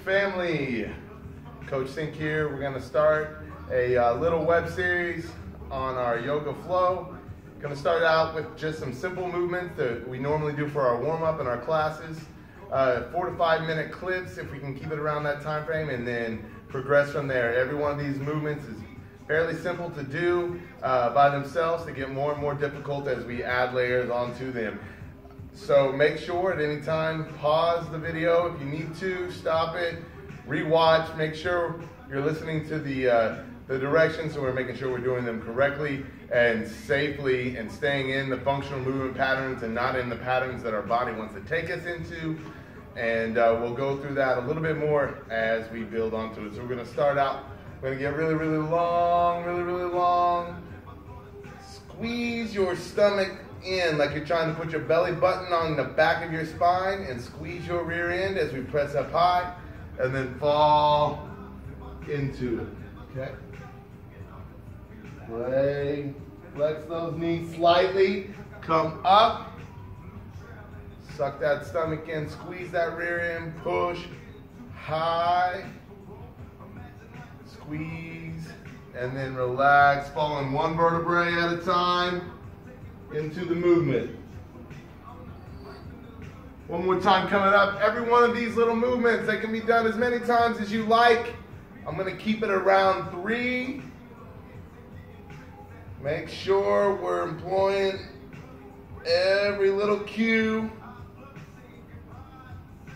family. Coach Sink here. We're going to start a little web series on our yoga flow. Going to start out with just some simple movements that we normally do for our warm-up in our classes. 4 to 5 minute clips if we can keep it around that time frame, and then progress from there. Every one of these movements is fairly simple to do by themselves. They get more and more difficult as we add layers onto them. So make sure at any time, pause the video if you need to, stop it, rewatch, make sure you're listening to the directions so we're making sure we're doing them correctly and safely and staying in the functional movement patterns and not in the patterns that our body wants to take us into. And we'll go through that a little bit more as we build onto it. So we're going to start out, we're going to get really, really long, really, really long. Squeeze your stomach in like you're trying to put your belly button on the back of your spine, and squeeze your rear end as we press up high, and then fall into it. Okay? Flex those knees slightly, come up, suck that stomach in, squeeze that rear end, push high, squeeze, and then relax, falling one vertebrae at a time into the movement. One more time coming up. Every one of these little movements, they can be done as many times as you like. I'm going to keep it around 3. Make sure we're employing every little cue.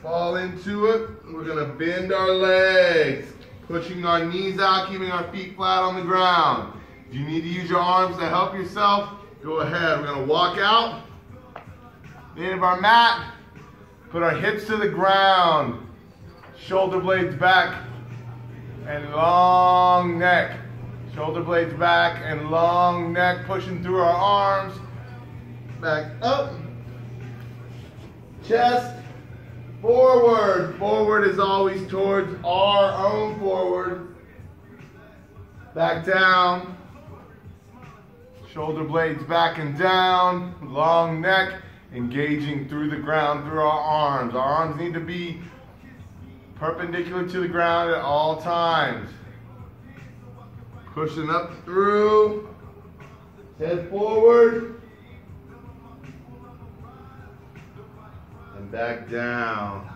Fall into it. We're going to bend our legs, pushing our knees out, keeping our feet flat on the ground. If you need to use your arms to help yourself, go ahead. We're going to walk out the end of our mat, put our hips to the ground, shoulder blades back and long neck. Shoulder blades back and long neck, pushing through our arms, back up, chest forward. Forward is always towards our own forward. Back down. Shoulder blades back and down, long neck, engaging through the ground through our arms. Our arms need to be perpendicular to the ground at all times. Pushing up through, head forward, and back down.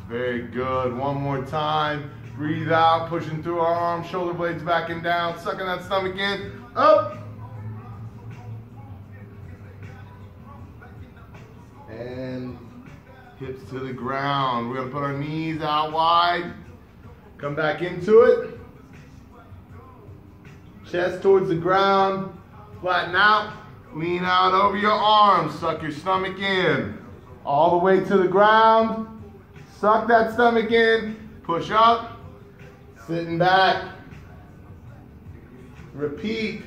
Very good. One more time. Breathe out, pushing through our arms, shoulder blades back and down, sucking that stomach in, up. And hips to the ground. We're going to put our knees out wide. Come back into it. Chest towards the ground. Flatten out. Lean out over your arms. Suck your stomach in. All the way to the ground. Suck that stomach in. Push up. Sitting back. Repeat.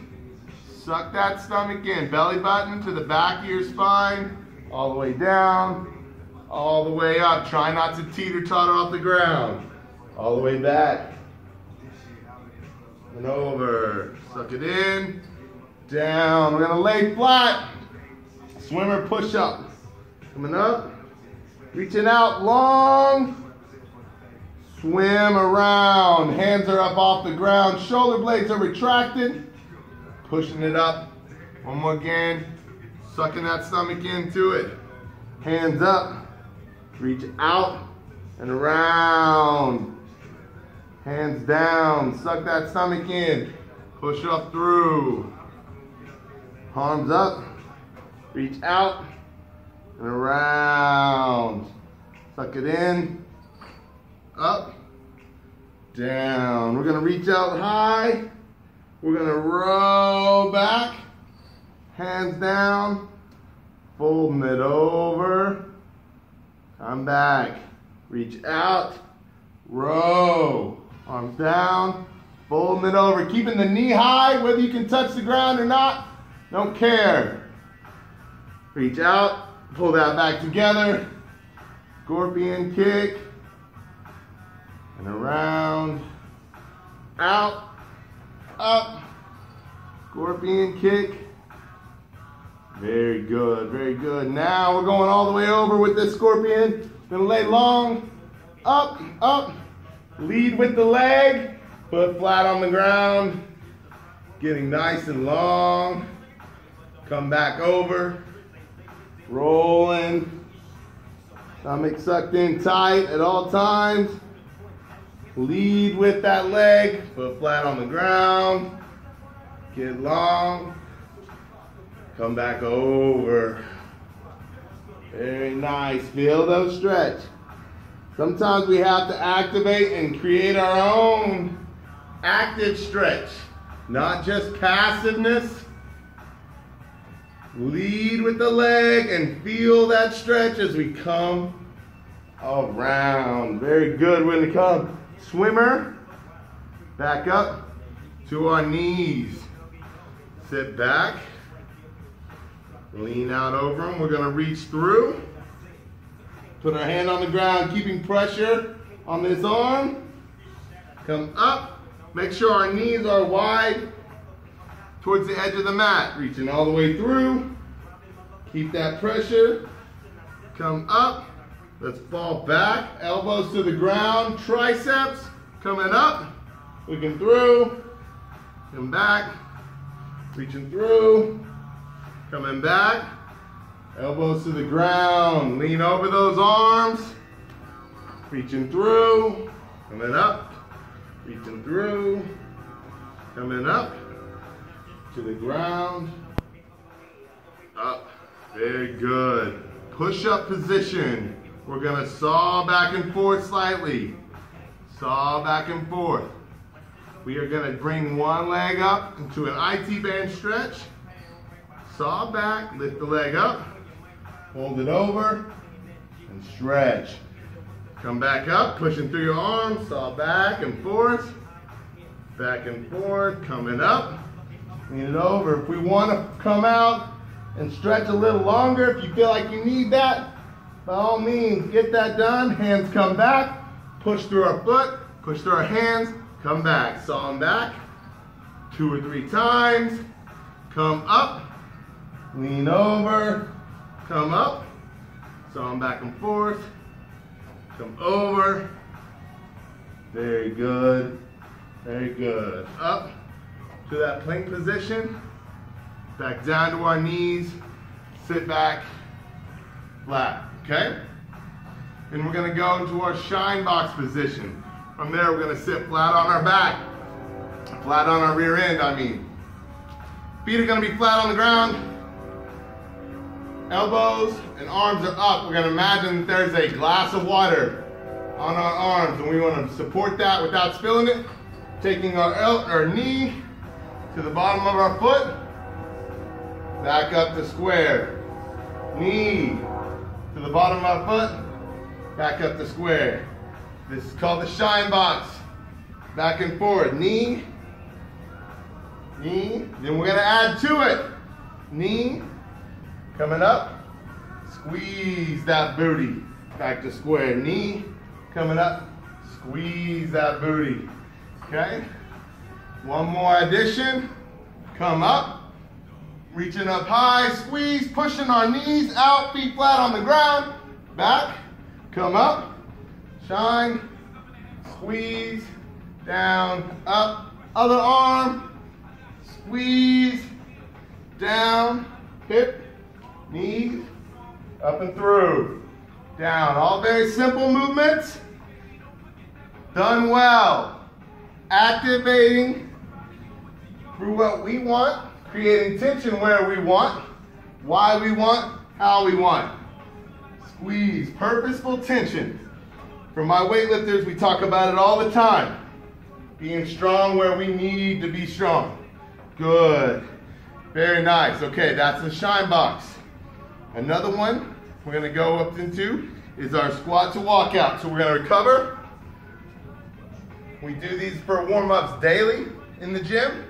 Suck that stomach in. Belly button to the back of your spine. All the way down. All the way up. Try not to teeter-totter off the ground. All the way back. And over. Suck it in. Down. We're going to lay flat. Swimmer push-up. Coming up. Reaching out long. Swim around. Hands are up off the ground. Shoulder blades are retracted. Pushing it up. One more again. Sucking that stomach into it. Hands up. Reach out and around. Hands down. Suck that stomach in. Push up through. Arms up. Reach out and around. Suck it in. Up, down. We're going to reach out high. We're going to roll back. Hands down. Folding it over. Come back. Reach out. Row. Arms down. Folding it over. Keeping the knee high, whether you can touch the ground or not. Don't care. Reach out. Pull that back together. Scorpion kick. And around, out, up, scorpion kick. Very good, very good. Now we're going all the way over with this scorpion. Gonna lay long, up, up. Lead with the leg, foot flat on the ground. Getting nice and long. Come back over. Rolling. Stomach sucked in tight at all times. Lead with that leg, foot flat on the ground. Get long. Come back over. Very nice. Feel those stretch. Sometimes we have to activate and create our own active stretch, not just passiveness. Lead with the leg and feel that stretch as we come around. Very good. We're going to come swimmer, back up to our knees. Sit back, lean out over them. We're going to reach through. Put our hand on the ground, keeping pressure on this arm. Come up. Make sure our knees are wide towards the edge of the mat. Reaching all the way through. Keep that pressure. Come up. Let's fall back. Elbows to the ground. Triceps coming up. Looking through. Come back. Reaching through. Coming back. Elbows to the ground. Lean over those arms. Reaching through. Coming up. Reaching through. Coming up. To the ground. Up. Very good. Push-up position. We're going to saw back and forth slightly. Saw back and forth. We are going to bring one leg up into an IT band stretch. Saw back. Lift the leg up. Hold it over. And stretch. Come back up. Pushing through your arms. Saw back and forth. Back and forth. Coming up. Lean it over. If we want to come out and stretch a little longer, if you feel like you need that, by all means, get that done. Hands come back. Push through our foot. Push through our hands. Come back. Saw them back. 2 or 3 times. Come up. Lean over. Come up. Saw them back and forth. Come over. Very good. Very good. Up to that plank position. Back down to our knees. Sit back. Flat. Okay? And we're going to go into our shine box position. From there, we're going to sit flat on our back. Flat on our rear end, I mean. Feet are going to be flat on the ground. Elbows and arms are up. We're going to imagine that there's a glass of water on our arms, and we want to support that without spilling it. Taking our knee to the bottom of our foot. Back up to square. Knee to the bottom of our foot. Back up to square. This is called the shine box. Back and forward. Knee. Knee. Then we're going to add to it. Knee. Coming up. Squeeze that booty. Back to square. Knee. Coming up. Squeeze that booty. Okay? One more addition. Come up. Reaching up high. Squeeze. Pushing our knees out. Feet flat on the ground. Back. Come up. Shine. Squeeze. Down. Up. Other arm. Squeeze. Down. Hip. Knees. Up and through. Down. All very simple movements. Done well. Activating through what we want. Creating tension where we want. Why we want. How we want. Squeeze. Purposeful tension. For my weightlifters, we talk about it all the time. Being strong where we need to be strong. Good. Very nice. Okay, that's the shine box. Another one we're going to go up into is our squat to walkout. So we're going to recover. We do these for warm-ups daily in the gym.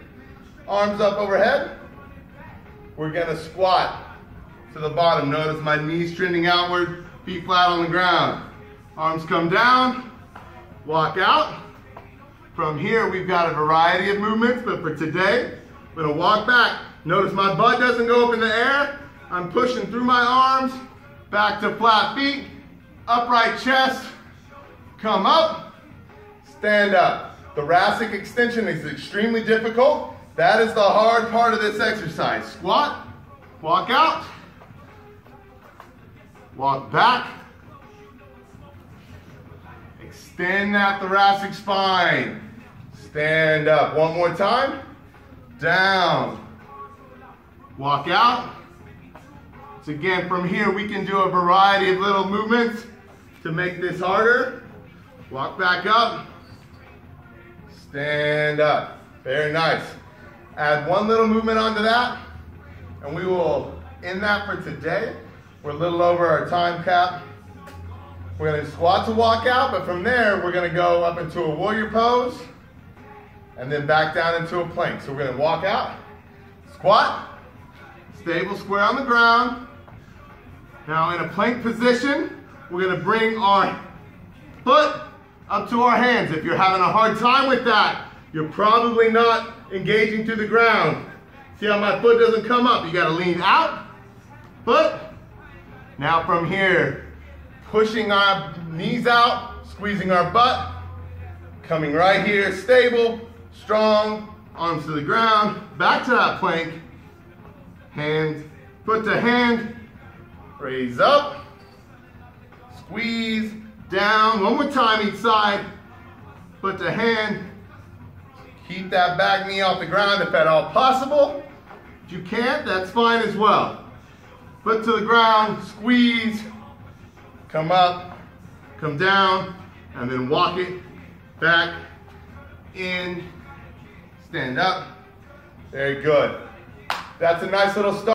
Arms up overhead. We're going to squat to the bottom. Notice my knees trending outward, feet flat on the ground. Arms come down, walk out. From here, we've got a variety of movements, but for today, I'm going to walk back. Notice my butt doesn't go up in the air. I'm pushing through my arms, back to flat feet, upright chest, come up, stand up. Thoracic extension is extremely difficult. That is the hard part of this exercise. Squat, walk out, walk back, extend that thoracic spine. Stand up. One more time. Down. Walk out. So again, from here we can do a variety of little movements to make this harder. Walk back up. Stand up. Very nice. Add one little movement onto that, and we will end that for today. We're a little over our time cap. We're going to squat to walk out, but from there we're going to go up into a warrior pose and then back down into a plank. So we're going to walk out, squat, stable square on the ground. Now in a plank position, we're going to bring our foot up to our hands. If you're having a hard time with that, you're probably not engaging to the ground. See how my foot doesn't come up? You got to lean out, foot. Now from here, pushing our knees out, squeezing our butt, coming right here, stable, strong, arms to the ground, back to that plank, hands, foot to hand, raise up, squeeze, down, one more time each side, foot to hand, keep that back knee off the ground if at all possible. If you can't, that's fine as well. Foot to the ground, squeeze, come up, come down, and then walk it back, in, stand up. Very good. That's a nice little start.